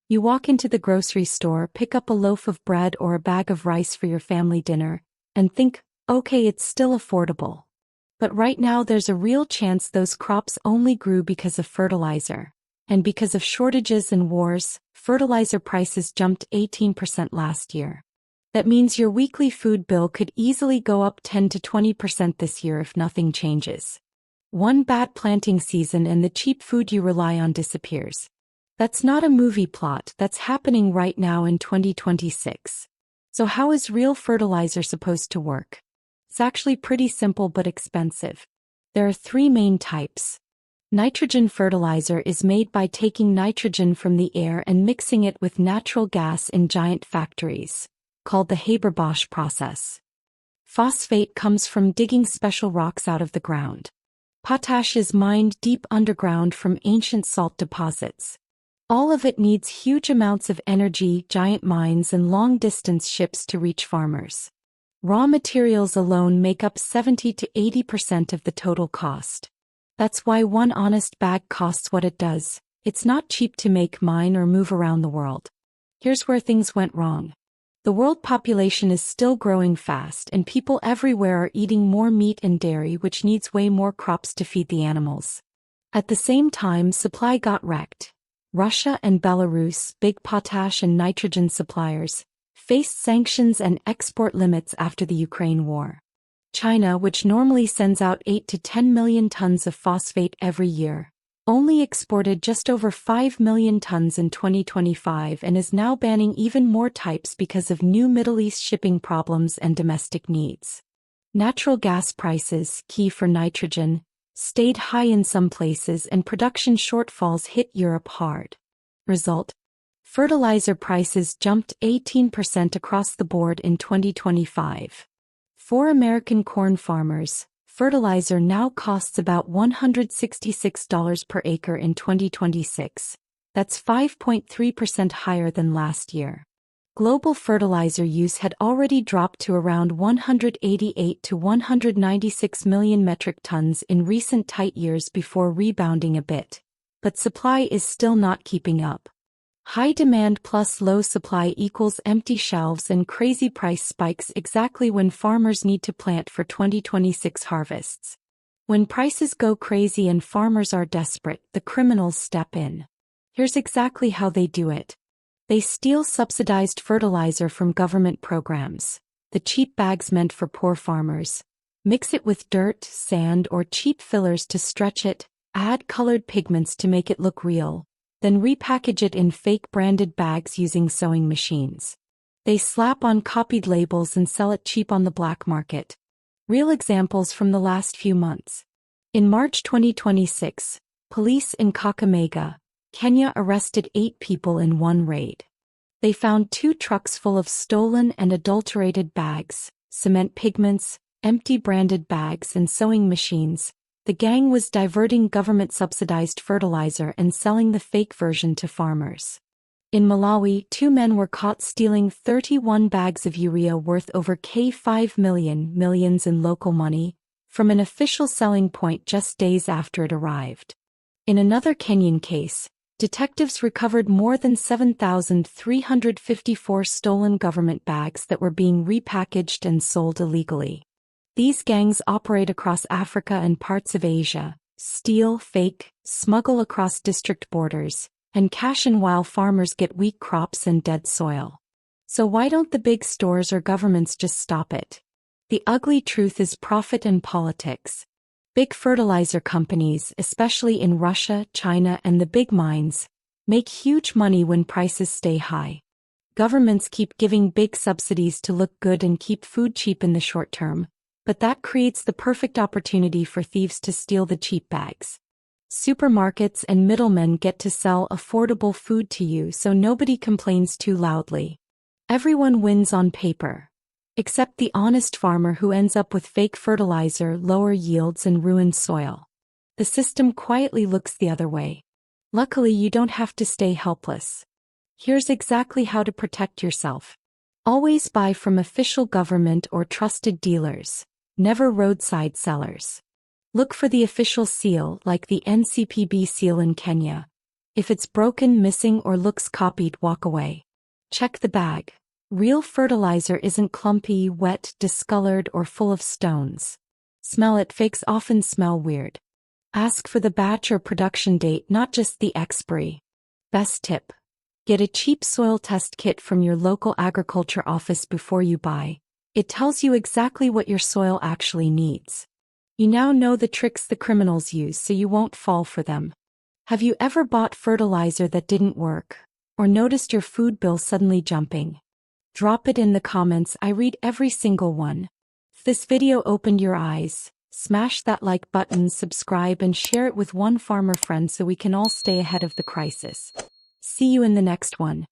You walk into the grocery store, pick up a loaf of bread or a bag of rice for your family dinner, and think, okay, it's still affordable. But right now there's a real chance those crops only grew because of fertilizer. And because of shortages and wars, fertilizer prices jumped 18% last year. That means your weekly food bill could easily go up 10 to 20% this year if nothing changes. One bad planting season and the cheap food you rely on disappears. That's not a movie plot, that's happening right now in 2026. So how is real fertilizer supposed to work? It's actually pretty simple but expensive. There are three main types. Nitrogen fertilizer is made by taking nitrogen from the air and mixing it with natural gas in giant factories, called the Haber-Bosch process. Phosphate comes from digging special rocks out of the ground. Potash is mined deep underground from ancient salt deposits. All of it needs huge amounts of energy, giant mines, and long-distance ships to reach farmers. Raw materials alone make up 70 to 80% of the total cost. That's why one honest bag costs what it does. It's not cheap to make, mine, or move around the world. Here's where things went wrong. The world population is still growing fast and people everywhere are eating more meat and dairy, which needs way more crops to feed the animals. At the same time, supply got wrecked. Russia and Belarus, big potash and nitrogen suppliers, faced sanctions and export limits after the Ukraine war. China, which normally sends out 8 to 10 million tons of phosphate every year, only exported just over 5 million tons in 2025 and is now banning even more types because of new Middle East shipping problems and domestic needs. Natural gas prices, key for nitrogen, stayed high in some places and production shortfalls hit Europe hard. Result: fertilizer prices jumped 18% across the board in 2025. For American corn farmers, fertilizer now costs about $166 per acre in 2026. That's 5.3% higher than last year. Global fertilizer use had already dropped to around 188 to 196 million metric tons in recent tight years before rebounding a bit. But supply is still not keeping up. High demand plus low supply equals empty shelves and crazy price spikes exactly when farmers need to plant for 2026 harvests. When prices go crazy and farmers are desperate, the criminals step in. Here's exactly how they do it. They steal subsidized fertilizer from government programs, the cheap bags meant for poor farmers, mix it with dirt, sand, or cheap fillers to stretch it, add colored pigments to make it look real, then repackage it in fake branded bags using sewing machines. They slap on copied labels and sell it cheap on the black market. Real examples from the last few months. In March 2026, police in Kakamega, Kenya arrested 8 people in one raid. They found 2 trucks full of stolen and adulterated bags, cement pigments, empty branded bags, and sewing machines. The gang was diverting government-subsidized fertilizer and selling the fake version to farmers. In Malawi, 2 men were caught stealing 31 bags of urea worth over $5 million, millions in local money, from an official selling point just days after it arrived. In another Kenyan case, detectives recovered more than 7,354 stolen government bags that were being repackaged and sold illegally. These gangs operate across Africa and parts of Asia, steal, fake, smuggle across district borders, and cash in while farmers get weak crops and dead soil. So why don't the big stores or governments just stop it? The ugly truth is profit and politics. Big fertilizer companies, especially in Russia, China, and the big mines, make huge money when prices stay high. Governments keep giving big subsidies to look good and keep food cheap in the short term, but that creates the perfect opportunity for thieves to steal the cheap bags. Supermarkets and middlemen get to sell affordable food to you so nobody complains too loudly. Everyone wins on paper. Except the honest farmer who ends up with fake fertilizer, lower yields, and ruined soil. The system quietly looks the other way. Luckily, you don't have to stay helpless. Here's exactly how to protect yourself. Always buy from official government or trusted dealers, never roadside sellers. Look for the official seal, like the NCPB seal in Kenya. If it's broken, missing, or looks copied, walk away. Check the bag. Real fertilizer isn't clumpy, wet, discolored, or full of stones. Smell it. Fakes often smell weird. Ask for the batch or production date, not just the expiry. Best tip: get a cheap soil test kit from your local agriculture office before you buy. It tells you exactly what your soil actually needs. You now know the tricks the criminals use, so you won't fall for them. Have you ever bought fertilizer that didn't work? Or noticed your food bill suddenly jumping? Drop it in the comments. I read every single one. If this video opened your eyes, smash that like button, subscribe, and share it with one farmer friend so we can all stay ahead of the crisis. See you in the next one.